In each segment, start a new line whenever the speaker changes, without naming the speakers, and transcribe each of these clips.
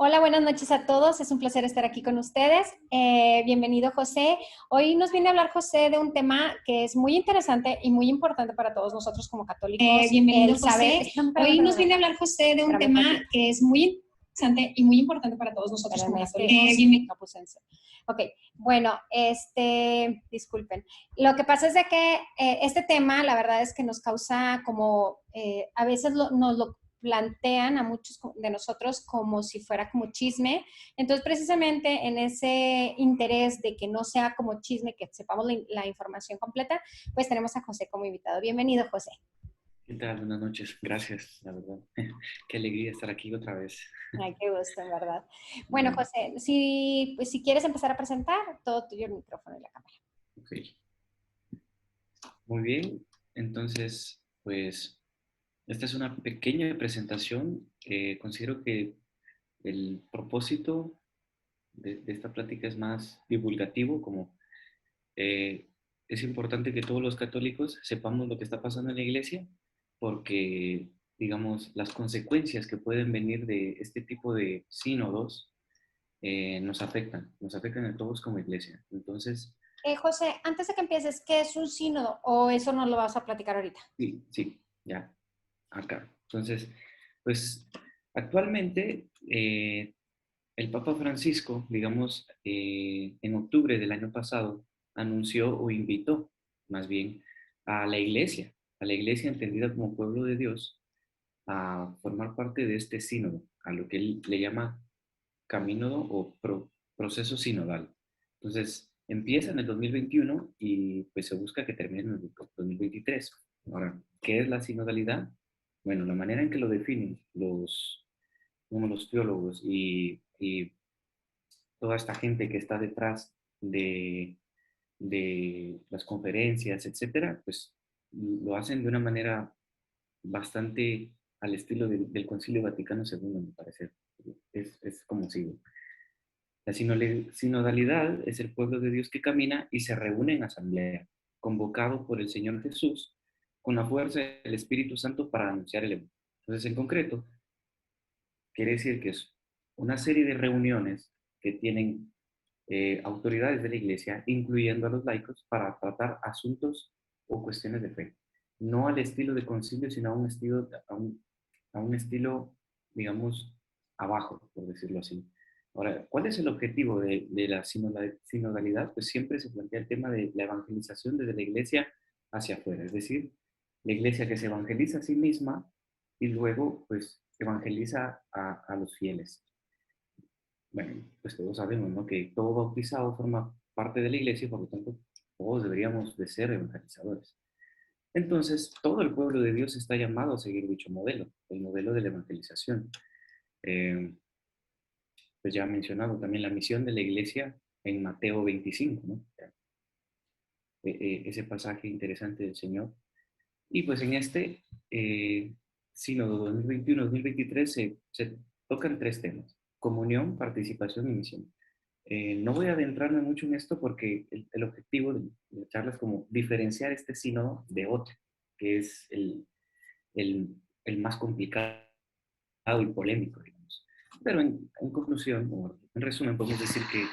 Hola, buenas noches a todos. Es un placer estar aquí con ustedes. Bienvenido, José. Hoy nos viene a hablar José de un tema que es muy interesante y muy importante para todos nosotros como católicos.
Bienvenido,
El saber.
José. Hoy nos viene a hablar José de un tema que es muy interesante y muy importante para todos nosotros como católicos.
No puse en serio. Ok, bueno, disculpen. Lo que pasa es de que este tema, la verdad es que nos causa como, a veces nos lo plantean a muchos de nosotros como si fuera como chisme. Entonces, precisamente en ese interés de que no sea como chisme, que sepamos la información completa, pues tenemos a José como invitado. Bienvenido, José.
¿Qué tal? Buenas noches. Gracias, la verdad. Qué alegría estar aquí otra vez.
Ay, qué gusto, en verdad. Bueno, José, si quieres empezar a presentar, todo tuyo el micrófono y la cámara.
Ok. Muy bien. Entonces, pues, esta es una pequeña presentación. Considero que el propósito de esta plática es más divulgativo, como eh, es importante que todos los católicos sepamos lo que está pasando en la iglesia, porque, digamos, las consecuencias que pueden venir de este tipo de sínodos nos afectan a todos como iglesia. Entonces,
José, antes de que empieces, ¿qué es un sínodo? ¿O eso no lo vas a platicar ahorita?
sí, ya, acá. Entonces, pues actualmente el Papa Francisco, digamos, en octubre del año pasado, anunció o invitó, más bien, a la iglesia entendida como pueblo de Dios, a formar parte de este sínodo, a lo que él le llama camino o proceso sinodal. Entonces, empieza en el 2021 y pues se busca que termine en el 2023. Ahora, ¿qué es la sinodalidad? Bueno, la manera en que lo definen como los teólogos y toda esta gente que está detrás de las conferencias, etcétera, pues lo hacen de una manera bastante al estilo del Concilio Vaticano II, me parece. Es como sigue. La sinodalidad es el pueblo de Dios que camina y se reúne en asamblea, convocado por el Señor Jesús con la fuerza del Espíritu Santo para anunciar el Evangelio. Entonces, en concreto, quiere decir que es una serie de reuniones que tienen autoridades de la iglesia, incluyendo a los laicos, para tratar asuntos o cuestiones de fe. No al estilo de concilio, sino a un estilo, digamos, abajo, por decirlo así. Ahora, ¿cuál es el objetivo de la sinodalidad? Pues siempre se plantea el tema de la evangelización desde la iglesia hacia afuera, es decir, la iglesia que se evangeliza a sí misma y luego, pues, evangeliza a los fieles. Bueno, pues todos sabemos, ¿no? Que todo bautizado forma parte de la iglesia y por lo tanto todos deberíamos de ser evangelizadores. Entonces, todo el pueblo de Dios está llamado a seguir dicho modelo, el modelo de la evangelización. Eh, pues ya he mencionado también la misión de la iglesia en Mateo 25, ¿no? Ese pasaje interesante del Señor. Y pues en este sínodo 2021-2023 se tocan tres temas: comunión, participación y misión. No voy a adentrarme mucho en esto porque el objetivo de la charla es como diferenciar este sínodo de otro, que es el, el más complicado y polémico, digamos. Pero en conclusión, o en resumen, podemos decir que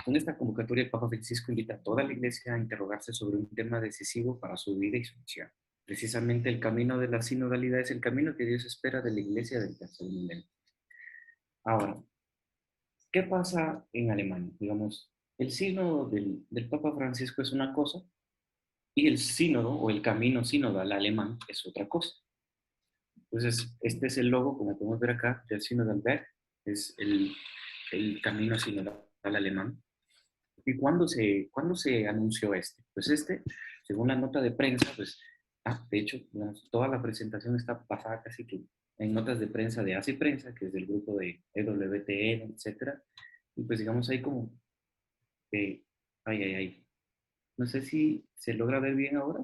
con esta convocatoria el Papa Francisco invita a toda la Iglesia a interrogarse sobre un tema decisivo para su vida y su misión. Precisamente el camino de la sinodalidad es el camino que Dios espera de la Iglesia del tercer milenio. Ahora, ¿qué pasa en Alemania? Digamos, el sínodo del Papa Francisco es una cosa y el sínodo o el camino sinodal alemán es otra cosa. Entonces, este es el logo, como podemos ver acá, del Synodalberg, es el camino sinodal alemán. ¿Y cuándo se anunció este? Pues este, según la nota de prensa, pues, de hecho, digamos, toda la presentación está basada casi que en notas de prensa de ACI Prensa, que es del grupo de EWTN, etcétera. Y pues digamos ahí como, eh, ay. No sé si se logra ver bien ahora.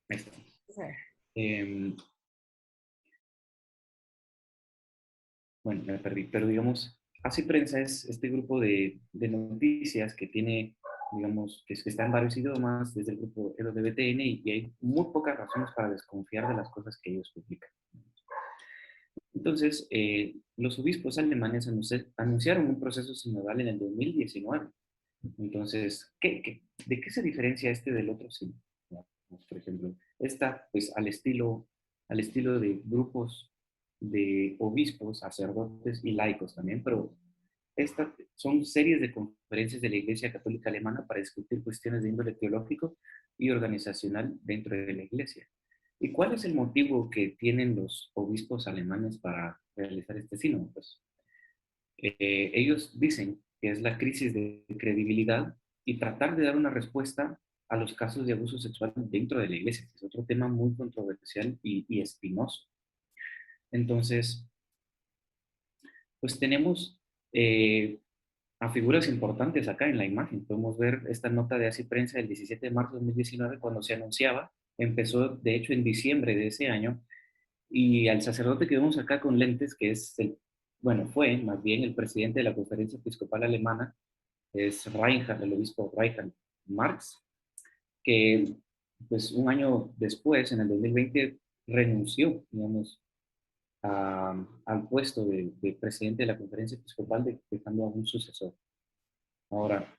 Ahí está. Eh, bueno, me perdí, pero digamos, ACI Prensa es este grupo de noticias que tiene digamos, que está en varios idiomas, desde el grupo LGBTN, y hay muy pocas razones para desconfiar de las cosas que ellos publican. Entonces, los obispos alemanes anunciaron un proceso sinodal en el 2019. Entonces, ¿de qué se diferencia este del otro sínodo? Por ejemplo, esta, pues, al estilo de grupos de obispos, sacerdotes y laicos también, pero estas son series de conferencias de la Iglesia Católica Alemana para discutir cuestiones de índole teológico y organizacional dentro de la Iglesia. ¿Y cuál es el motivo que tienen los obispos alemanes para realizar este sínodo? Pues, ellos dicen que es la crisis de credibilidad y tratar de dar una respuesta a los casos de abuso sexual dentro de la Iglesia, que es otro tema muy controversial y espinoso. Entonces, pues tenemos a figuras importantes acá en la imagen. Podemos ver esta nota de Así Prensa del 17 de marzo de 2019 cuando se anunciaba. Empezó, de hecho, en diciembre de ese año. Y al sacerdote que vemos acá con lentes, que es bueno, fue más bien el presidente de la Conferencia Episcopal Alemana, es Reinhard, el obispo Reinhard Marx, que pues un año después, en el 2020, renunció, digamos, al puesto de presidente de la Conferencia Episcopal, dejando a un sucesor. Ahora,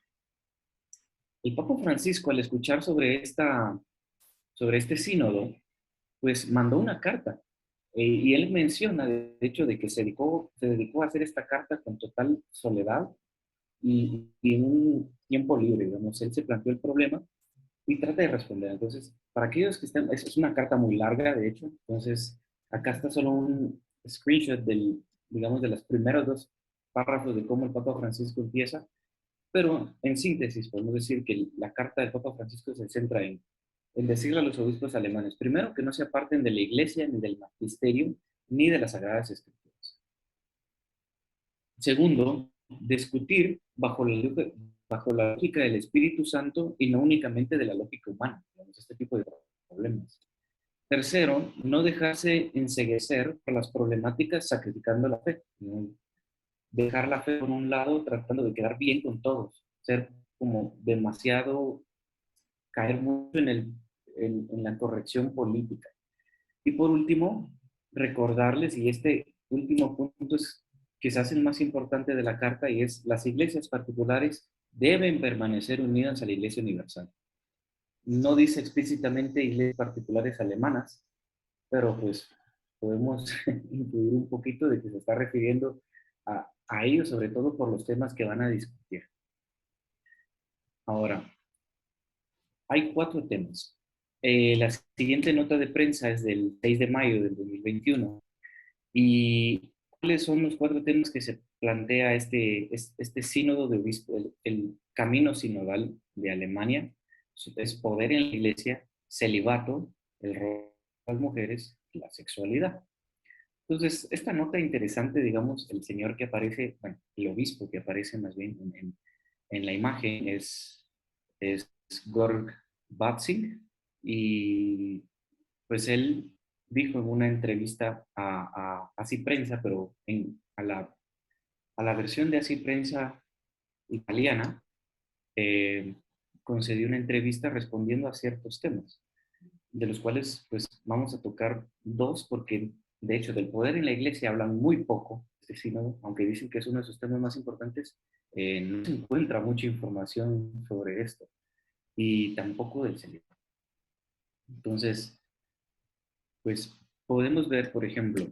el Papa Francisco, al escuchar sobre este sínodo, pues mandó una carta. Y él menciona, de hecho, de que se dedicó a hacer esta carta con total soledad y en un tiempo libre, digamos. Él se planteó el problema y trata de responder. Entonces, para aquellos que están, es una carta muy larga, de hecho. Entonces, acá está solo un screenshot digamos, de los primeros dos párrafos de cómo el Papa Francisco empieza. Pero en síntesis, podemos decir que la carta del Papa Francisco se centra en decirle a los obispos alemanes, primero, que no se aparten de la Iglesia, ni del magisterio, ni de las Sagradas Escrituras. Segundo, discutir bajo la lógica del Espíritu Santo y no únicamente de la lógica humana, digamos, este tipo de problemas. Tercero, no dejarse enceguecer por las problemáticas sacrificando la fe. ¿No? Dejar la fe por un lado tratando de quedar bien con todos, ser como demasiado, caer mucho en la corrección política. Y por último, recordarles, y este último punto es quizás el más importante de la carta, y es las iglesias particulares deben permanecer unidas a la Iglesia Universal. No dice explícitamente iglesias particulares alemanas, pero pues podemos incluir un poquito de que se está refiriendo a ellos, sobre todo por los temas que van a discutir. Ahora, hay 4 temas. La siguiente nota de prensa es del 6 de mayo del 2021. ¿Y cuáles son los 4 temas que se plantea este sínodo de obispo, el camino sinodal de Alemania? Es poder en la iglesia, celibato, el rol de las mujeres, la sexualidad. Entonces, esta nota interesante, digamos, el señor que aparece, bueno, el obispo que aparece más bien en la imagen es Georg Batzing, y pues él dijo en una entrevista a Así Prensa, pero a la versión de Así Prensa italiana, eh, concedió una entrevista respondiendo a ciertos temas, de los cuales pues vamos a tocar 2, porque de hecho del poder en la iglesia hablan muy poco, este sínodo, aunque dicen que es uno de sus temas más importantes, no se encuentra mucha información sobre esto, y tampoco del celibato. Entonces, pues podemos ver, por ejemplo,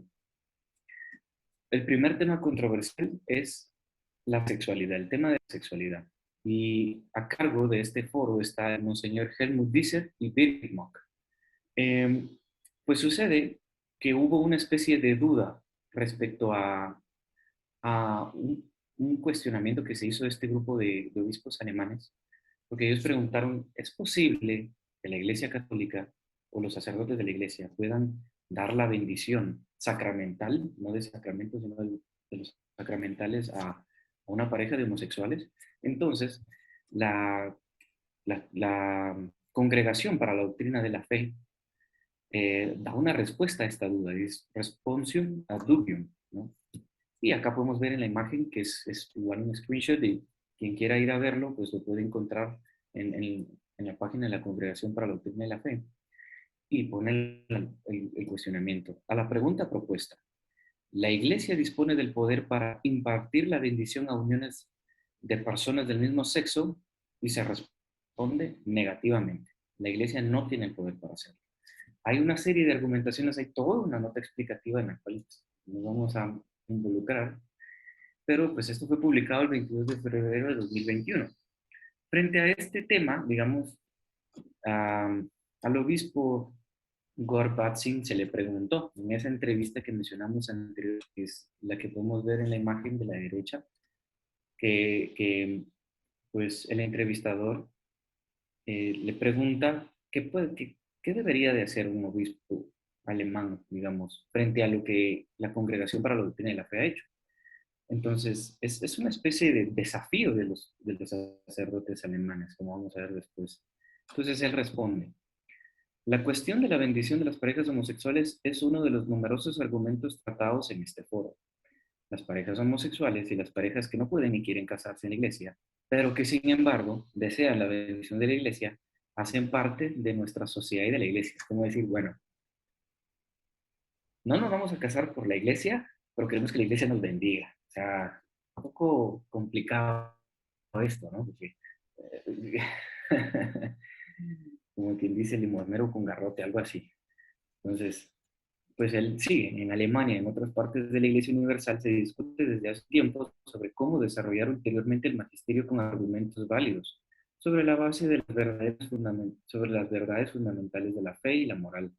el primer tema controversial es la sexualidad, el tema de la sexualidad. Y a cargo de este foro está el monseñor Helmut Visser y Birgit Mock. Pues sucede que hubo una especie de duda respecto a un cuestionamiento que se hizo de este grupo de obispos alemanes, porque ellos preguntaron, ¿es posible que la Iglesia Católica o los sacerdotes de la Iglesia puedan dar la bendición sacramental, no de sacramentos, sino de los sacramentales a una pareja de homosexuales? Entonces, la Congregación para la Doctrina de la Fe da una respuesta a esta duda, es responsium ad dubium, ¿no? Y acá podemos ver en la imagen que es igual un screenshot, y quien quiera ir a verlo, pues lo puede encontrar en la página de la Congregación para la Doctrina de la Fe, y pone el cuestionamiento. A la pregunta propuesta, ¿la Iglesia dispone del poder para impartir la bendición a uniones de personas del mismo sexo? Y se responde negativamente. La Iglesia no tiene el poder para hacerlo. Hay una serie de argumentaciones, hay toda una nota explicativa en la cual nos vamos a involucrar, pero pues esto fue publicado el 22 de febrero de 2021. Frente a este tema, digamos, al obispo Gorbatsing se le preguntó en esa entrevista que mencionamos anterior, que es la que podemos ver en la imagen de la derecha, que pues el entrevistador le pregunta qué debería de hacer un obispo alemán, digamos, frente a lo que la Congregación para la Doctrina de la Fe ha hecho. Entonces, es una especie de desafío de los sacerdotes alemanes, como vamos a ver después. Entonces, él responde, la cuestión de la bendición de las parejas homosexuales es uno de los numerosos argumentos tratados en este foro. Las parejas homosexuales y las parejas que no pueden ni quieren casarse en la iglesia, pero que sin embargo desean la bendición de la iglesia, hacen parte de nuestra sociedad y de la iglesia. Es como decir, bueno, no nos vamos a casar por la iglesia, pero queremos que la iglesia nos bendiga. O sea, un poco complicado esto, ¿no? Porque, como quien dice, limosnero con garrote, algo así. Entonces, pues él sigue. En Alemania y en otras partes de la Iglesia Universal se discute desde hace tiempo sobre cómo desarrollar ulteriormente el magisterio con argumentos válidos, sobre la base de sobre las verdades fundamentales de la fe y la moral,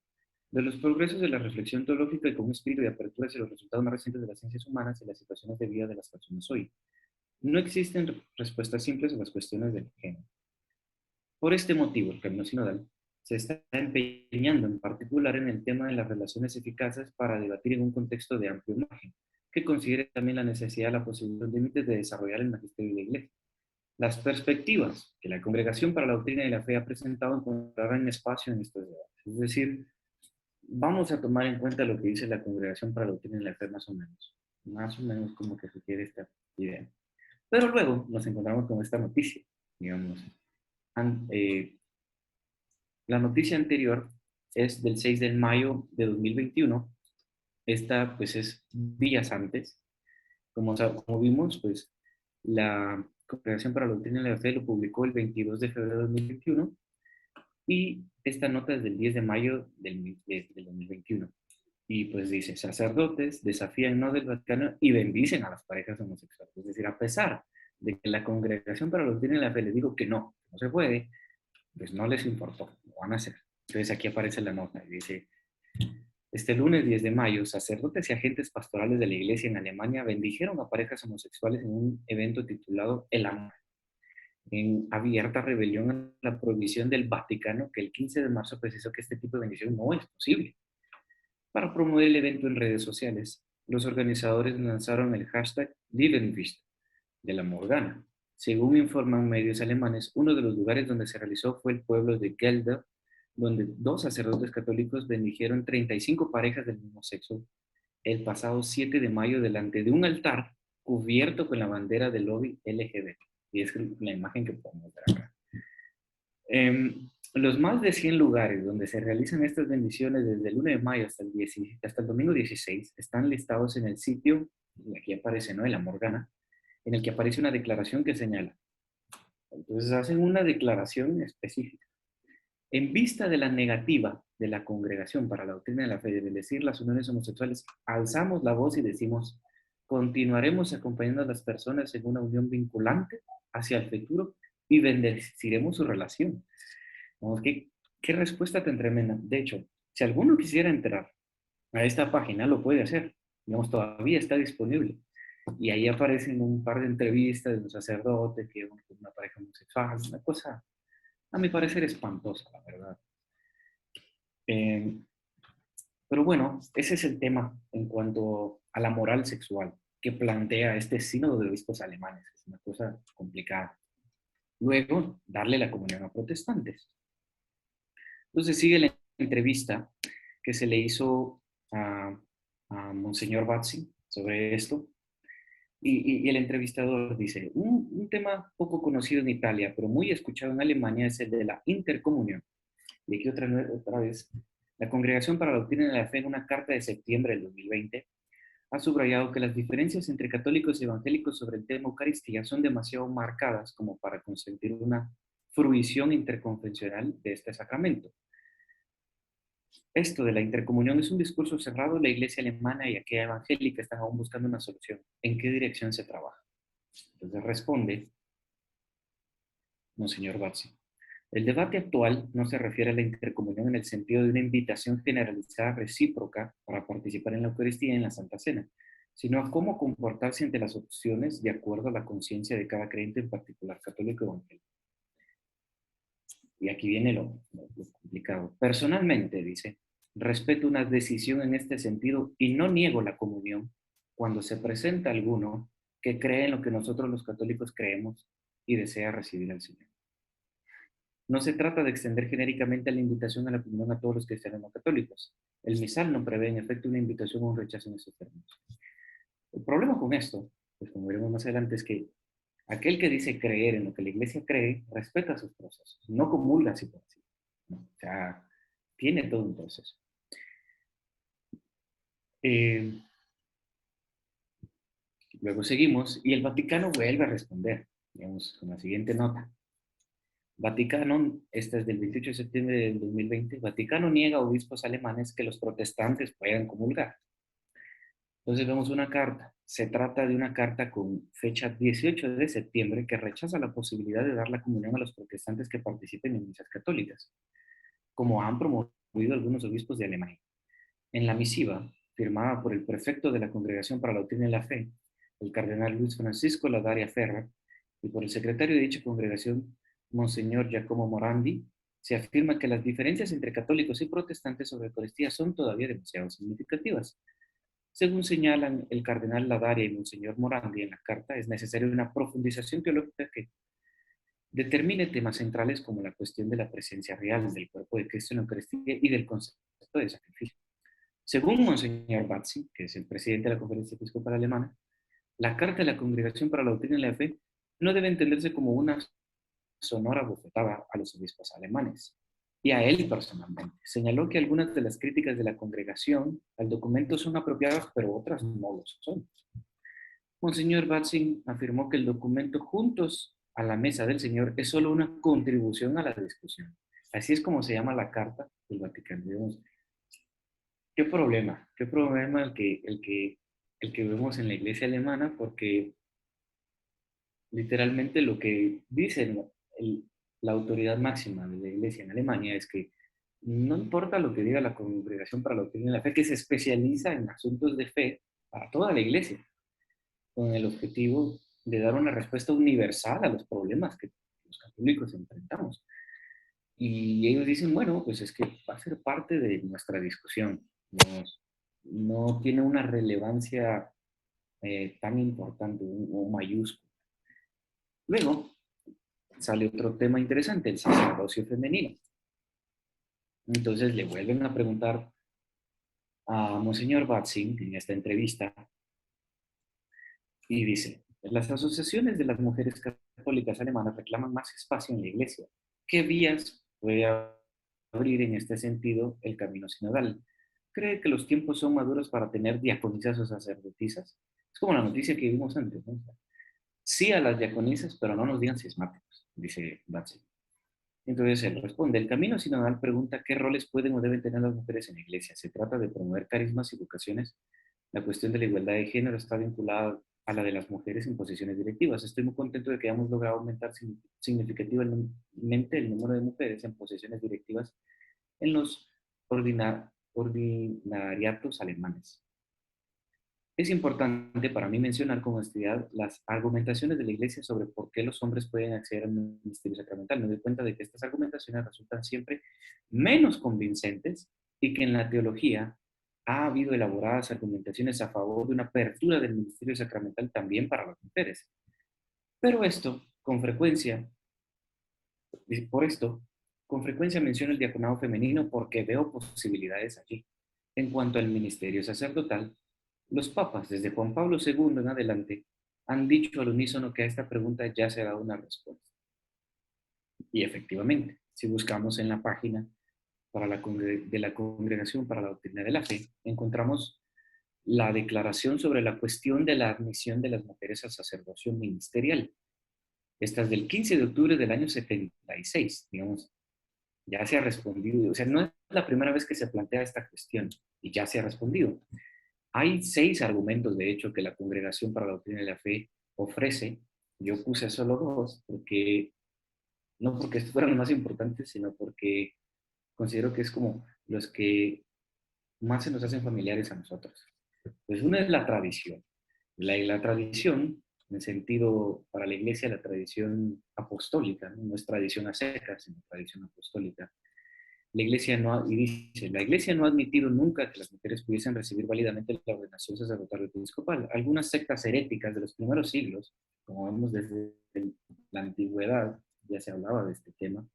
de los progresos de la reflexión teológica y con un espíritu de apertura hacia los resultados más recientes de las ciencias humanas y las situaciones de vida de las personas hoy. No existen respuestas simples a las cuestiones del género. Por este motivo, el Camino Sinodal se está empeñando en particular en el tema de las relaciones eficaces para debatir en un contexto de amplio margen, que considere también la necesidad de la posibilidad de límites de desarrollar el magisterio de la Iglesia. Las perspectivas que la Congregación para la Doctrina de la Fe ha presentado encontrarán espacio en estos debates. Es decir, vamos a tomar en cuenta lo que dice la Congregación para la Doctrina de la Fe más o menos como que sugiere esta idea. Pero luego nos encontramos con esta noticia, digamos. La noticia anterior es del 6 de mayo de 2021. Esta pues es días antes. Como vimos, pues la Congregación para la Doctrina de la Fe lo publicó el 22 de febrero de 2021 y esta nota es del 10 de mayo del 2021. Y pues dice, sacerdotes desafían no del Vaticano y bendicen a las parejas homosexuales. Es decir, a pesar de que la Congregación para la Doctrina de la Fe les dijo que no se puede, pues no les importó, lo van a hacer. Entonces aquí aparece la nota y dice, este lunes 10 de mayo, sacerdotes y agentes pastorales de la iglesia en Alemania bendijeron a parejas homosexuales en un evento titulado El Amor, en abierta rebelión a la prohibición del Vaticano, que el 15 de marzo precisó que este tipo de bendición no es posible. Para promover el evento en redes sociales, los organizadores lanzaron el hashtag Liebendienst de la Morgana. Según informan medios alemanes, uno de los lugares donde se realizó fue el pueblo de Gelder, donde dos sacerdotes católicos bendijeron 35 parejas del mismo sexo el pasado 7 de mayo delante de un altar cubierto con la bandera del lobby LGBT. Y es la imagen que podemos ver acá. Los más de 100 lugares donde se realizan estas bendiciones desde el 1 de mayo hasta el domingo 16 están listados en el sitio, y aquí aparece, ¿no?, de la Morgana, en el que aparece una declaración que señala. Entonces hacen una declaración específica. En vista de la negativa de la Congregación para la Doctrina de la Fe de bendecir las uniones homosexuales, alzamos la voz y decimos, continuaremos acompañando a las personas en una unión vinculante hacia el futuro y bendeciremos su relación. Vamos, ¿qué respuesta tan tremenda? De hecho, si alguno quisiera entrar a esta página, lo puede hacer. Digamos, todavía está disponible. Y ahí aparecen un par de entrevistas de un sacerdote que es una pareja homosexual, una cosa, a mi parecer, espantosa, la verdad. Pero bueno, ese es el tema en cuanto a la moral sexual que plantea este sínodo de obispos alemanes. Es una cosa complicada. Luego, darle la comunión a protestantes. Entonces sigue la entrevista que se le hizo a Monseñor Batzi sobre esto. Y el entrevistador dice, un tema poco conocido en Italia, pero muy escuchado en Alemania, es el de la intercomunión. Y aquí otra vez, la Congregación para la Doctrina de la Fe, en una carta de septiembre del 2020, ha subrayado que las diferencias entre católicos y evangélicos sobre el tema Eucaristía son demasiado marcadas como para consentir una fruición interconfesional de este sacramento. Esto de la intercomunión es un discurso cerrado. La iglesia alemana y aquella evangélica están aún buscando una solución. ¿En qué dirección se trabaja? Entonces responde Monseñor Bazzi. El debate actual no se refiere a la intercomunión en el sentido de una invitación generalizada recíproca para participar en la Eucaristía y en la Santa Cena, sino a cómo comportarse ante las opciones de acuerdo a la conciencia de cada creyente, en particular católico o evangélico. Y aquí viene lo complicado. Personalmente, dice, respeto una decisión en este sentido y no niego la comunión cuando se presenta alguno que cree en lo que nosotros los católicos creemos y desea recibir al Señor. No se trata de extender genéricamente la invitación a la comunión a todos los cristianos no católicos. El misal no prevé en efecto una invitación o un rechazo en esos términos. El problema con esto, pues como veremos más adelante, es que aquel que dice creer en lo que la iglesia cree, respeta sus procesos, no comulga así por así. ¿No? O sea, tiene todo un proceso. Luego seguimos y el Vaticano vuelve a responder, digamos, con la siguiente nota. Vaticano, esta es del 28 de septiembre del 2020, Vaticano niega a obispos alemanes que los protestantes puedan comulgar. Entonces vemos una carta. Se trata de una carta con fecha 18 de septiembre que rechaza la posibilidad de dar la comunión a los protestantes que participen en misas católicas, como han promovido algunos obispos de Alemania. En la misiva, firmada por el prefecto de la Congregación para la Doctrina y la Fe, el cardenal Luis Francisco Ladaria Ferrer, y por el secretario de dicha congregación, Monseñor Giacomo Morandi, se afirma que las diferencias entre católicos y protestantes sobre Eucaristía son todavía demasiado significativas. Según señalan el cardenal Ladaria y Monseñor Morandi en la carta, es necesaria una profundización teológica que determine temas centrales como la cuestión de la presencia real del cuerpo de Cristo en la Eucaristía y del concepto de sacrificio. Según Monseñor Bazzi, que es el presidente de la Conferencia Episcopal Alemana, la Carta de la Congregación para la Doctrina y la Fe no debe entenderse como una sonora bofetada a los obispos alemanes y a él personalmente. Señaló que algunas de las críticas de la congregación al documento son apropiadas, pero otras no lo son. Monseñor Bazzi afirmó que el documento Juntos a la Mesa del Señor es solo una contribución a la discusión. Así es como se llama la Carta del Vaticano. ¿Qué problema? ¿Qué problema el que vemos en la iglesia alemana? Porque literalmente lo que dice la autoridad máxima de la iglesia en Alemania es que no importa lo que diga la Congregación para la Doctrina de la Fe, que se especializa en asuntos de fe para toda la iglesia, con el objetivo de dar una respuesta universal a los problemas que los católicos enfrentamos. Y ellos dicen, bueno, pues es que va a ser parte de nuestra discusión. No tiene una relevancia tan importante o mayúscula. Luego sale otro tema interesante, el sacerdocio femenino. Entonces le vuelven a preguntar a Monseñor Batzing en esta entrevista y dice, las asociaciones de las mujeres católicas alemanas reclaman más espacio en la iglesia. ¿Qué vías puede abrir en este sentido el camino sinodal? ¿Cree que los tiempos son maduros para tener diaconisas o sacerdotisas? Es como la noticia que vimos antes, ¿no? Sí a las diaconisas, pero no nos digan cismáticos, dice Batzing. Entonces él responde, el camino sinodal pregunta qué roles pueden o deben tener las mujeres en la iglesia. Se trata de promover carismas y vocaciones. La cuestión de la igualdad de género está vinculada a la de las mujeres en posiciones directivas. Estoy muy contento de que hayamos logrado aumentar significativamente el número de mujeres en posiciones directivas en los ordinariatos alemanes. Es importante para mí mencionar con honestidad las argumentaciones de la Iglesia sobre por qué los hombres pueden acceder al ministerio sacramental. Me doy cuenta de que estas argumentaciones resultan siempre menos convincentes y que en la teología ha habido elaboradas argumentaciones a favor de una apertura del ministerio sacramental también para las mujeres. Pero por esto, con frecuencia menciono el diaconado femenino porque veo posibilidades allí. En cuanto al ministerio sacerdotal, los papas, desde Juan Pablo II en adelante, han dicho al unísono que a esta pregunta ya se ha dado una respuesta. Y efectivamente, si buscamos en la página de la Congregación para la Doctrina de la Fe, encontramos la declaración sobre la cuestión de la admisión de las mujeres al sacerdocio ministerial. Esta es del 15 de octubre del año 76, digamos, ya se ha respondido. O sea, no es la primera vez que se plantea esta cuestión y ya se ha respondido. Hay 6 argumentos, de hecho, que la Congregación para la Doctrina de la Fe ofrece. Yo puse solo 2, porque, no porque estos fueran los más importantes, sino porque considero que es como los que más se nos hacen familiares a nosotros. Pues una es la tradición. La tradición, en el sentido, para la iglesia, la tradición apostólica, no es tradición a secas, sino tradición apostólica. La iglesia y dice, la iglesia no ha admitido nunca que las mujeres pudiesen recibir válidamente la ordenación sacerdotal o episcopal. Algunas sectas heréticas de los primeros siglos, como vemos desde la antigüedad, ya se hablaba de este tema,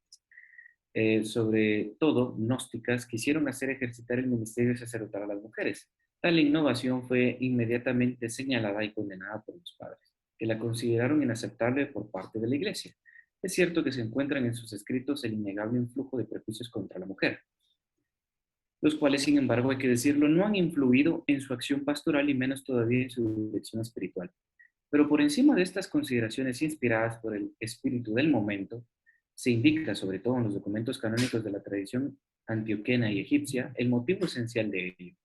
sobre todo gnósticas, quisieron hacer ejercitar el ministerio sacerdotal a las mujeres. Tal innovación fue inmediatamente señalada y condenada por los padres, que la consideraron inaceptable por parte de la iglesia. Es cierto que se encuentran en sus escritos el innegable influjo de prejuicios contra la mujer, los cuales, sin embargo, hay que decirlo, no han influido en su acción pastoral y menos todavía en su dirección espiritual. Pero por encima de estas consideraciones inspiradas por el espíritu del momento, se indica, sobre todo en los documentos canónicos de la tradición antioquena y egipcia, el motivo esencial de ello,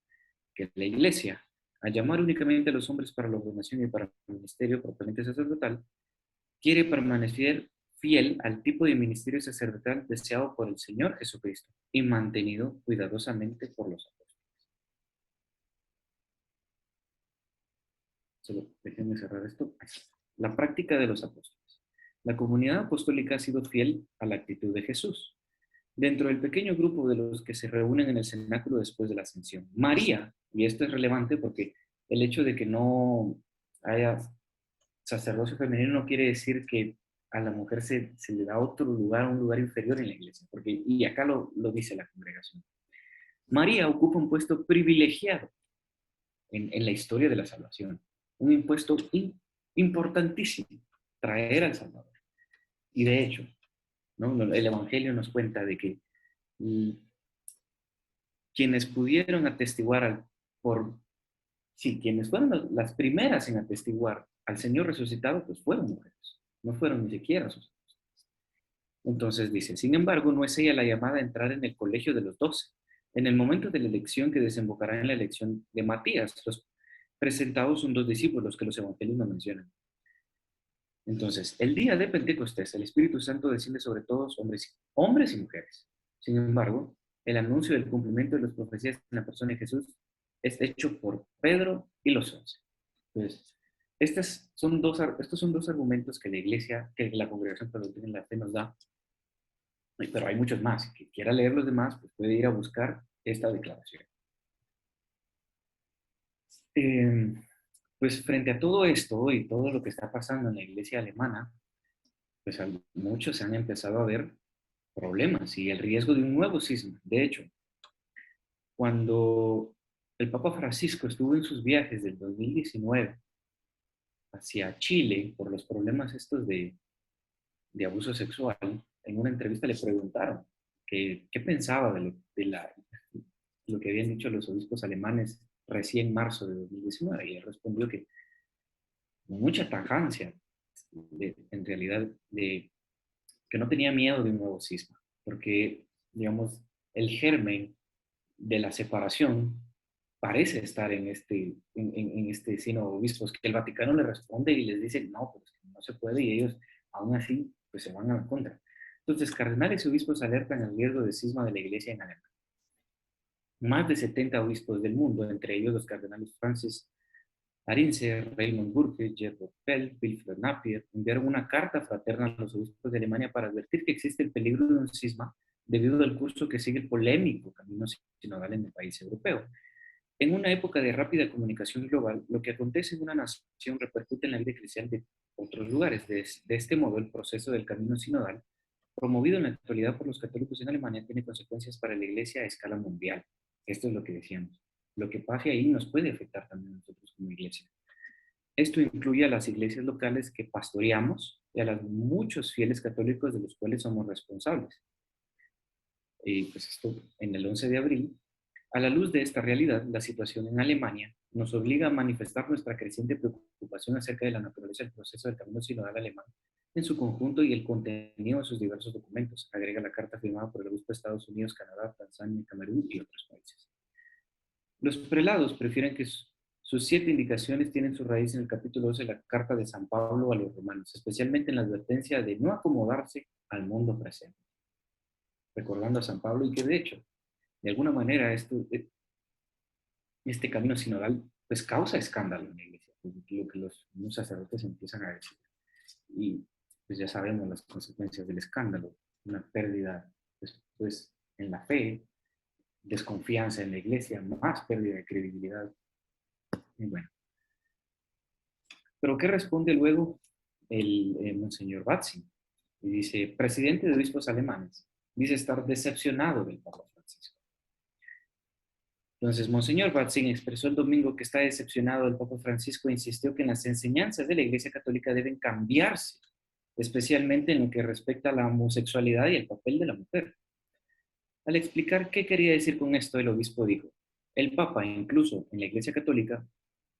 que la Iglesia, al llamar únicamente a los hombres para la ordenación y para el ministerio propiamente sacerdotal, quiere permanecer fiel al tipo de ministerio sacerdotal deseado por el Señor Jesucristo y mantenido cuidadosamente por los apóstoles. Solo déjenme cerrar esto. La práctica de los apóstoles. La comunidad apostólica ha sido fiel a la actitud de Jesús, dentro del pequeño grupo de los que se reúnen en el cenáculo después de la ascensión. María, y esto es relevante porque el hecho de que no haya sacerdocio femenino no quiere decir que a la mujer se le da otro lugar, un lugar inferior en la iglesia, porque, y acá lo dice la congregación. María ocupa un puesto privilegiado en la historia de la salvación, un impuesto importantísimo, traer al Salvador. Y de hecho, ¿no? El Evangelio nos cuenta de que quienes pudieron atestiguar quienes fueron las primeras en atestiguar al Señor resucitado, pues fueron mujeres, no fueron ni siquiera sus esposas. Entonces dice, sin embargo, no es ella la llamada a entrar en el colegio de los 12. En el momento de la elección que desembocará en la elección de Matías, los presentados son 2 discípulos que los evangelios no mencionan. Entonces, el día de Pentecostés, el Espíritu Santo desciende sobre todos, hombres y mujeres. Sin embargo, el anuncio del cumplimiento de las profecías en la persona de Jesús es hecho por Pedro y los 11. Entonces, estos son dos argumentos que la iglesia, que la congregación para la doctrina de la fe nos da, pero hay muchos más. Quien quiera leer los demás, pues puede ir a buscar esta declaración. Pues frente a todo esto y todo lo que está pasando en la iglesia alemana, pues muchos han empezado a ver problemas y el riesgo de un nuevo cisma. De hecho, cuando el Papa Francisco estuvo en sus viajes del 2019 hacia Chile por los problemas estos de abuso sexual, en una entrevista le preguntaron qué pensaba de lo que habían dicho los obispos alemanes recién en marzo de 2019, y él respondió que mucha tangencia, en realidad, que no tenía miedo de un nuevo cisma, porque, digamos, el germen de la separación parece estar en este sínodo de obispos, que el Vaticano le responde y les dice, no, pues no se puede, y ellos aún así pues se van a la contra. Entonces, cardenales y obispos alertan el riesgo de cisma de la iglesia en Alemania. Más de 70 obispos del mundo, entre ellos los cardenales Francis Arinze, Raymond Burke, Gerhard Pell, Wilfred Napier, enviaron una carta fraterna a los obispos de Alemania para advertir que existe el peligro de un cisma debido al curso que sigue el polémico camino sinodal en el país europeo. En una época de rápida comunicación global, lo que acontece en una nación repercute en la vida eclesial de otros lugares. De este modo, el proceso del camino sinodal, promovido en la actualidad por los católicos en Alemania, tiene consecuencias para la iglesia a escala mundial. . Esto es lo que decíamos. Lo que pase ahí nos puede afectar también a nosotros como iglesia. Entonces, ¿qué es lo que está pasando? Pues que la iglesia alemana, pues, ha decidido Esto incluye a las iglesias locales que pastoreamos y a los muchos fieles católicos de los cuales somos responsables. Y pues esto en el 11 de abril. A la luz de esta realidad, la situación en Alemania nos obliga a manifestar nuestra creciente preocupación acerca de la naturaleza del proceso del camino sinodal alemán en su conjunto y el contenido de sus diversos documentos, agrega la carta firmada por el obispo de Estados Unidos, Canadá, Tanzania, Camerún y otros países. Los prelados prefieren que sus 7 indicaciones tienen su raíz en el capítulo 12 de la carta de San Pablo a los romanos, especialmente en la advertencia de no acomodarse al mundo presente. Recordando a San Pablo y que de hecho, de alguna manera, este camino sinodal pues causa escándalo en la iglesia, lo que los sacerdotes empiezan a decir. Y pues ya sabemos las consecuencias del escándalo, una pérdida pues en la fe, desconfianza en la iglesia, más pérdida de credibilidad. Y bueno. Pero ¿qué responde luego el Monseñor Batzing? Y dice, presidente de obispos alemanes, dice estar decepcionado del Papa Francisco. Entonces, Monseñor Batzing expresó el domingo que está decepcionado del Papa Francisco e insistió que las enseñanzas de la Iglesia Católica deben cambiarse, especialmente en lo que respecta a la homosexualidad y el papel de la mujer. Al explicar qué quería decir con esto, el obispo dijo, el Papa, incluso en la Iglesia Católica,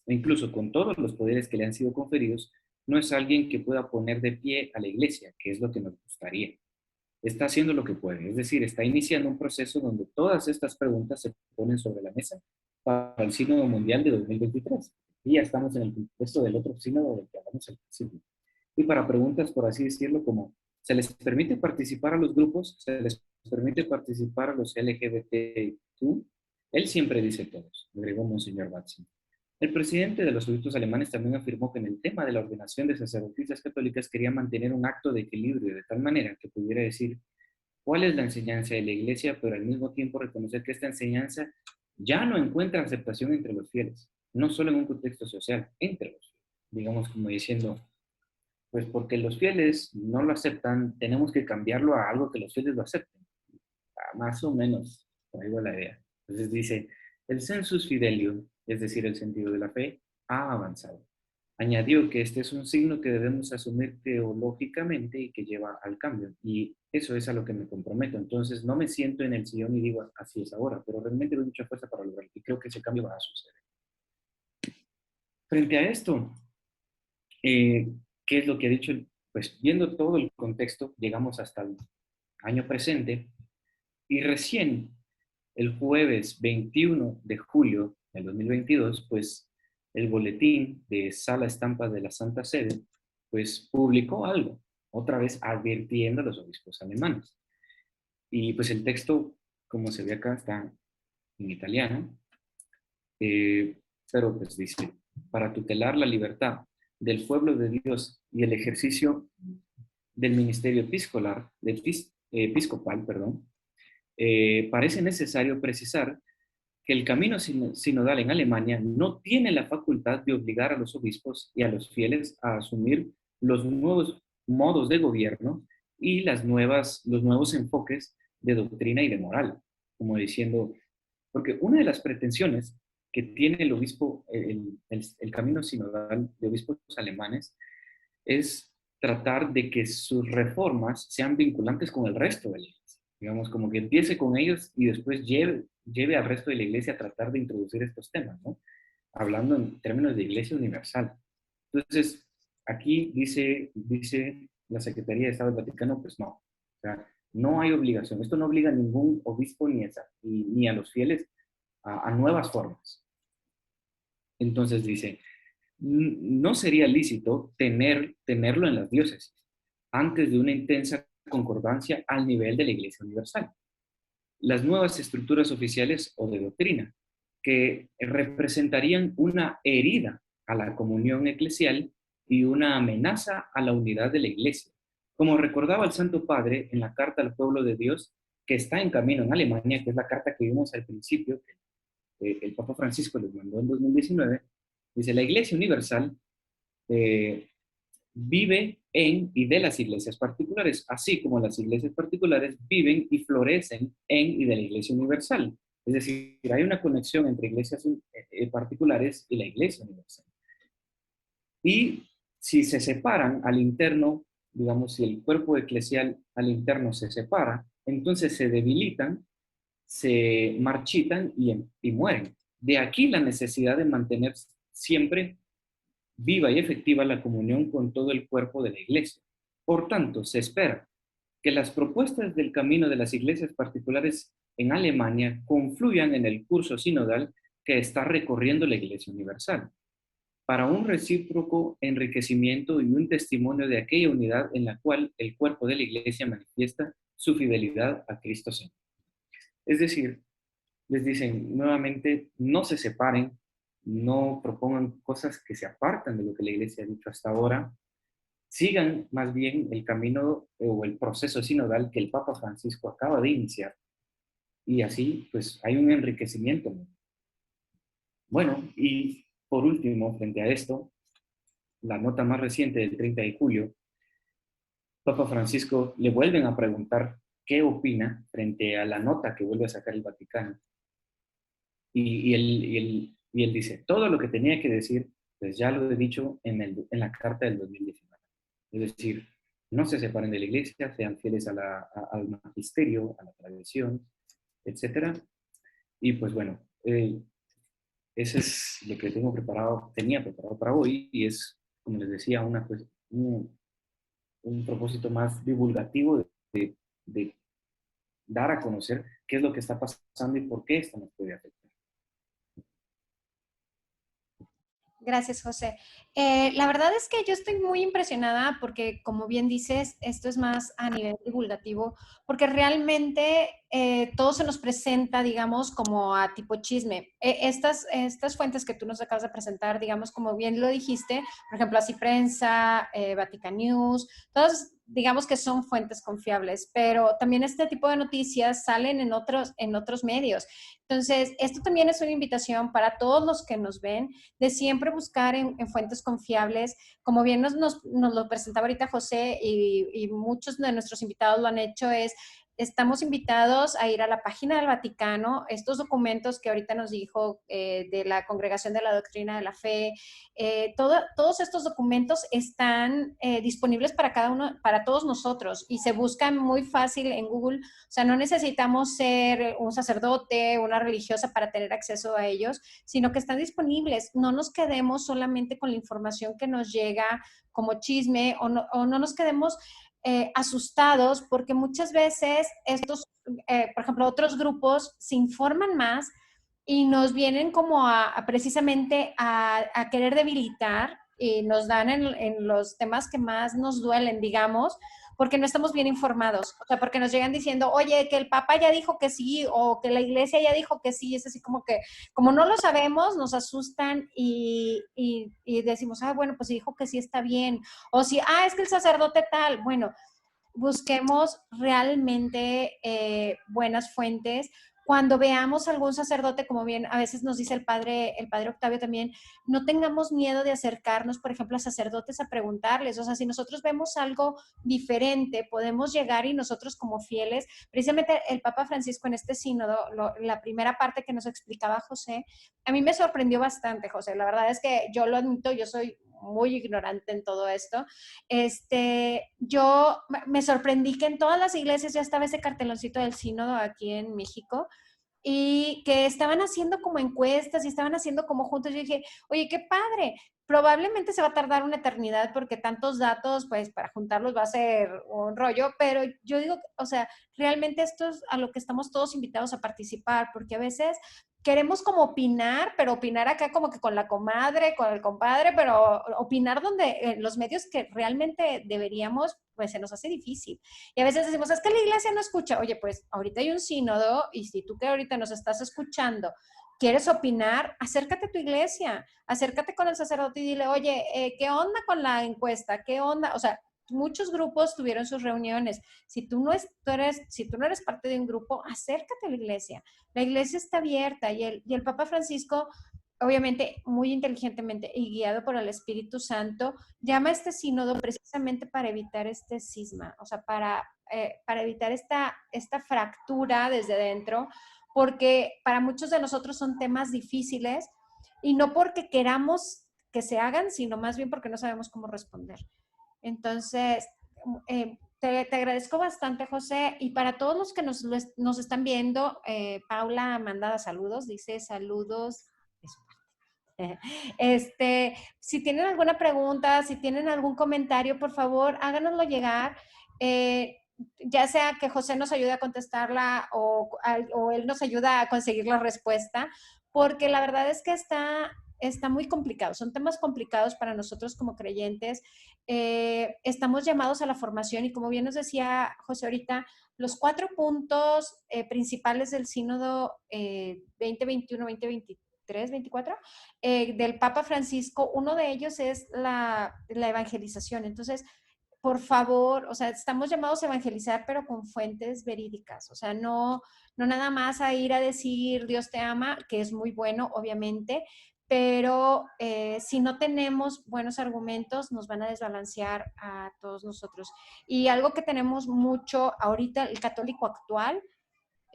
incluso con todos los poderes que le han sido conferidos, no es alguien que pueda poner de pie a la Iglesia, que es lo que nos gustaría. Está haciendo lo que puede, es decir, está iniciando un proceso donde todas estas preguntas se ponen sobre la mesa para el Sínodo Mundial de 2023. Y ya estamos en el contexto del otro sínodo del que hablamos al principio. Y para preguntas, por así decirlo, como ¿se les permite participar a los grupos? ¿Se les permite participar a los LGBTQ? Él siempre dice todos, agregó Monseñor Batzing. El presidente de los obispos alemanes también afirmó que en el tema de la ordenación de sacerdotisas católicas quería mantener un acto de equilibrio de tal manera que pudiera decir cuál es la enseñanza de la Iglesia, pero al mismo tiempo reconocer que esta enseñanza ya no encuentra aceptación entre los fieles, no solo en un contexto social, entre los fieles. Digamos como diciendo, pues porque los fieles no lo aceptan, tenemos que cambiarlo a algo que los fieles lo acepten. Más o menos, traigo la idea. Entonces dice, el sensus fidelium, es decir, el sentido de la fe, ha avanzado. Añadió que este es un signo que debemos asumir teológicamente y que lleva al cambio. Y eso es a lo que me comprometo. Entonces no me siento en el sillón y digo, así es ahora, pero realmente doy mucha fuerza para lograrlo. Y creo que ese cambio va a suceder. Frente a esto, ¿qué es lo que ha dicho? Pues viendo todo el contexto, llegamos hasta el año presente y recién el jueves 21 de julio del 2022, pues el boletín de Sala Estampa de la Santa Sede, pues publicó algo, otra vez advirtiendo a los obispos alemanes. Y pues el texto, como se ve acá, está en italiano, pero pues dice, para tutelar la libertad del pueblo de Dios y el ejercicio del ministerio episcopal, parece necesario precisar que el camino sinodal en Alemania no tiene la facultad de obligar a los obispos y a los fieles a asumir los nuevos modos de gobierno y los nuevos enfoques de doctrina y de moral, como diciendo, porque una de las pretensiones que tiene el obispo, el camino sinodal de obispos alemanes, es tratar de que sus reformas sean vinculantes con el resto de la iglesia. Digamos, como que empiece con ellos y después lleve al resto de la iglesia a tratar de introducir estos temas, ¿no? Hablando en términos de iglesia universal. Entonces, aquí dice la Secretaría de Estado del Vaticano, pues no. O sea, no hay obligación. Esto no obliga a ningún obispo ni a los fieles a nuevas formas. Entonces dice, no sería lícito tenerlo en las diócesis antes de una intensa concordancia al nivel de la Iglesia Universal. Las nuevas estructuras oficiales o de doctrina que representarían una herida a la comunión eclesial y una amenaza a la unidad de la Iglesia. Como recordaba el Santo Padre en la Carta al Pueblo de Dios, que está en camino en Alemania, que es la carta que vimos al principio, que el Papa Francisco les mandó en 2019, dice, la Iglesia Universal vive en y de las iglesias particulares, así como las iglesias particulares viven y florecen en y de la Iglesia Universal. Es decir, hay una conexión entre iglesias particulares y la Iglesia Universal. Y si se separan al interno, digamos, si el cuerpo eclesial al interno se separa, entonces se debilitan, se marchitan y mueren. De aquí la necesidad de mantener siempre viva y efectiva la comunión con todo el cuerpo de la iglesia. Por tanto, se espera que las propuestas del camino de las iglesias particulares en Alemania confluyan en el curso sinodal que está recorriendo la Iglesia Universal, para un recíproco enriquecimiento y un testimonio de aquella unidad en la cual el cuerpo de la Iglesia manifiesta su fidelidad a Cristo Señor. Es decir, les dicen nuevamente, no se separen, no propongan cosas que se apartan de lo que la Iglesia ha dicho hasta ahora, sigan más bien el camino o el proceso sinodal que el Papa Francisco acaba de iniciar. Y así, pues, hay un enriquecimiento. Bueno, y por último, frente a esto, la nota más reciente del 30 de julio, Papa Francisco le vuelven a preguntar qué opina frente a la nota que vuelve a sacar el Vaticano. Y él dice, todo lo que tenía que decir, pues ya lo he dicho en la carta del 2019. Es decir, no se separen de la iglesia, sean fieles al magisterio, a la tradición, etcétera. Y pues bueno, ese es lo que tenía preparado para hoy, y es, como les decía, un propósito más divulgativo de dar a conocer qué es lo que está pasando y por qué esto nos puede afectar.
Gracias, José. La verdad es que yo estoy muy impresionada porque, como bien dices, esto es más a nivel divulgativo, porque realmente todo se nos presenta, digamos, como a tipo chisme. Estas fuentes que tú nos acabas de presentar, digamos, como bien lo dijiste, por ejemplo, Así Prensa, Vatican News, todas, digamos que son fuentes confiables, pero también este tipo de noticias salen en otros medios. Entonces, esto también es una invitación para todos los que nos ven de siempre buscar en fuentes confiables. Como bien nos lo presentaba ahorita José y muchos de nuestros invitados lo han hecho, estamos invitados a ir a la página del Vaticano, estos documentos que ahorita nos dijo de la Congregación de la Doctrina de la Fe, todos estos documentos están disponibles para todos nosotros y se buscan muy fácil en Google. O sea, no necesitamos ser un sacerdote, una religiosa para tener acceso a ellos, sino que están disponibles. No nos quedemos solamente con la información que nos llega como chisme o no nos quedemos asustados porque muchas veces por ejemplo, otros grupos se informan más y nos vienen como precisamente a querer debilitar y nos dan en los temas que más nos duelen, digamos, porque no estamos bien informados, o sea, porque nos llegan diciendo, oye, que el Papa ya dijo que sí, o que la Iglesia ya dijo que sí, es así como que, como no lo sabemos, nos asustan y decimos, bueno, pues si dijo que sí está bien, o si, es que el sacerdote tal, bueno, busquemos realmente buenas fuentes. Cuando veamos algún sacerdote, como bien a veces nos dice el padre Octavio también, no tengamos miedo de acercarnos, por ejemplo, a sacerdotes a preguntarles. O sea, si nosotros vemos algo diferente, podemos llegar y nosotros como fieles, precisamente el Papa Francisco en este sínodo, la primera parte que nos explicaba José, a mí me sorprendió bastante, José. La verdad es que yo lo admito, yo soy muy ignorante en todo esto. Yo me sorprendí que en todas las iglesias ya estaba ese carteloncito del sínodo aquí en México y que estaban haciendo como encuestas y estaban haciendo como juntos. Yo dije, oye, qué padre. Probablemente se va a tardar una eternidad porque tantos datos, pues para juntarlos va a ser un rollo, pero yo digo, o sea, realmente esto es a lo que estamos todos invitados a participar, porque a veces queremos como opinar, pero opinar acá como que con la comadre, con el compadre, pero opinar donde los medios que realmente deberíamos, pues se nos hace difícil. Y a veces decimos, es que la iglesia no escucha. Oye, pues ahorita hay un sínodo y si tú que ahorita nos estás escuchando quieres opinar, acércate a tu iglesia, acércate con el sacerdote y dile, oye, ¿qué onda con la encuesta? ¿Qué onda? O sea, muchos grupos tuvieron sus reuniones. Si tú no eres parte de un grupo, acércate a la iglesia. La iglesia está abierta y el Papa Francisco, obviamente muy inteligentemente y guiado por el Espíritu Santo, llama a este sínodo precisamente para evitar este cisma, o sea, para evitar esta fractura desde dentro, porque para muchos de nosotros son temas difíciles y no porque queramos que se hagan, sino más bien porque no sabemos cómo responder. Entonces, te agradezco bastante, José. Y para todos los que nos están viendo, Paula manda saludos, dice saludos de su parte. Si tienen alguna pregunta, si tienen algún comentario, por favor, háganoslo llegar. Ya sea que José nos ayude a contestarla o él nos ayuda a conseguir la respuesta, porque la verdad es que está muy complicado. Son temas complicados para nosotros como creyentes. Estamos llamados a la formación y como bien nos decía José ahorita, los 4 puntos principales del sínodo 2021-2023, 24, del Papa Francisco, uno de ellos es la evangelización. Entonces, por favor, o sea, estamos llamados a evangelizar, pero con fuentes verídicas. O sea, no nada más a ir a decir Dios te ama, que es muy bueno, obviamente, pero si no tenemos buenos argumentos, nos van a desbalancear a todos nosotros. Y algo que tenemos mucho ahorita, el católico actual,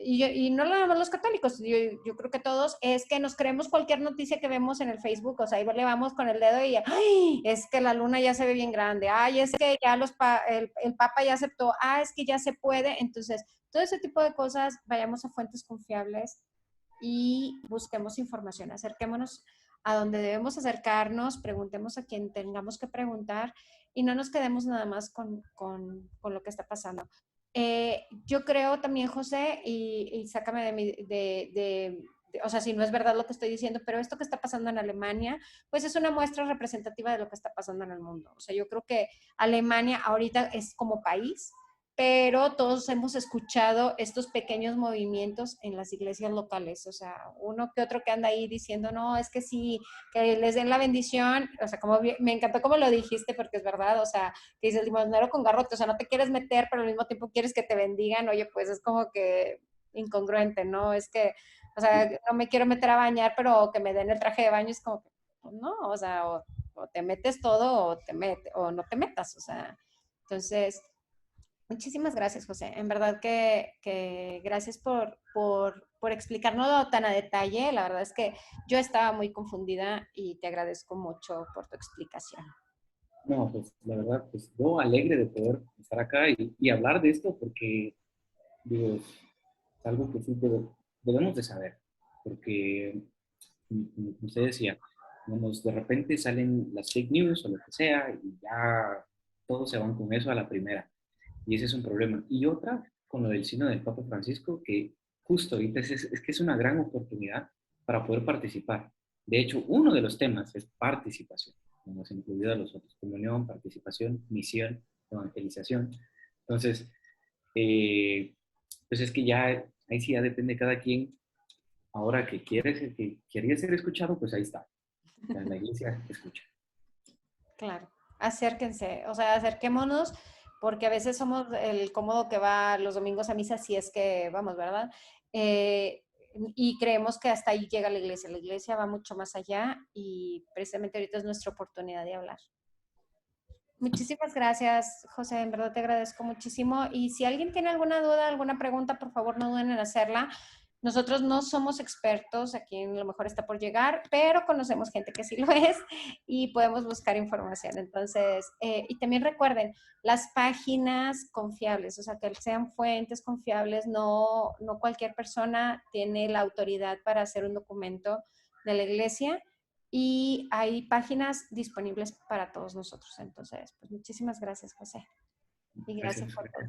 y no lo damos los católicos, yo creo que todos, es que nos creemos cualquier noticia que vemos en el Facebook, o sea, ahí le vamos con el dedo y ¡ay! Es que la luna ya se ve bien grande, ay, es que ya el Papa ya aceptó, es que ya se puede. Entonces, todo ese tipo de cosas, vayamos a fuentes confiables y busquemos información, acerquémonos a donde debemos acercarnos, preguntemos a quien tengamos que preguntar y no nos quedemos nada más con lo que está pasando. Yo creo también, José, y sácame o sea, si no es verdad lo que estoy diciendo, pero esto que está pasando en Alemania, pues es una muestra representativa de lo que está pasando en el mundo. O sea, yo creo que Alemania ahorita es como país, pero todos hemos escuchado estos pequeños movimientos en las iglesias locales. O sea, uno que otro que anda ahí diciendo, no, es que sí, que les den la bendición. O sea, me encantó como lo dijiste, porque es verdad, o sea, que dices limosnero con garrote, o sea, no te quieres meter, pero al mismo tiempo quieres que te bendigan. Oye, pues es como que incongruente, ¿no? Es que, o sea, no me quiero meter a bañar, pero que me den el traje de baño es como que, pues, no, o sea, o te metes todo o no te metas, o sea, entonces, muchísimas gracias, José. En verdad que gracias por explicárnoslo tan a detalle. La verdad es que yo estaba muy confundida y te agradezco mucho por tu explicación.
No, pues la verdad, pues yo alegre de poder estar acá y hablar de esto porque, digo, es algo que sí debemos de saber, porque, como usted decía, de repente salen las fake news o lo que sea y ya todos se van con eso a la primera. Y ese es un problema. Y otra, con lo del sino del Papa Francisco, que justo ahorita es que es una gran oportunidad para poder participar. De hecho, uno de los temas es participación, como hemos incluido a los otros: comunión, participación, misión, evangelización. Entonces, pues es que ya, ahí sí ya depende de cada quien. Ahora que quería ser escuchado, pues ahí está. La iglesia escucha.
Claro, acérquense, o sea, acerquémonos, porque a veces somos el cómodo que va los domingos a misa, si es que vamos, ¿verdad? Y creemos que hasta ahí llega la iglesia. La iglesia va mucho más allá y precisamente ahorita es nuestra oportunidad de hablar. Muchísimas gracias, José, en verdad te agradezco muchísimo. Y si alguien tiene alguna duda, alguna pregunta, por favor no duden en hacerla. Nosotros no somos expertos, aquí a lo mejor está por llegar, pero conocemos gente que sí lo es y podemos buscar información. Entonces, y también recuerden, las páginas confiables, o sea, que sean fuentes confiables, no cualquier persona tiene la autoridad para hacer un documento de la iglesia. Y hay páginas disponibles para todos nosotros. Entonces, pues muchísimas gracias, José. Y gracias por todo.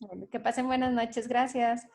Bueno, que pasen buenas noches. Gracias.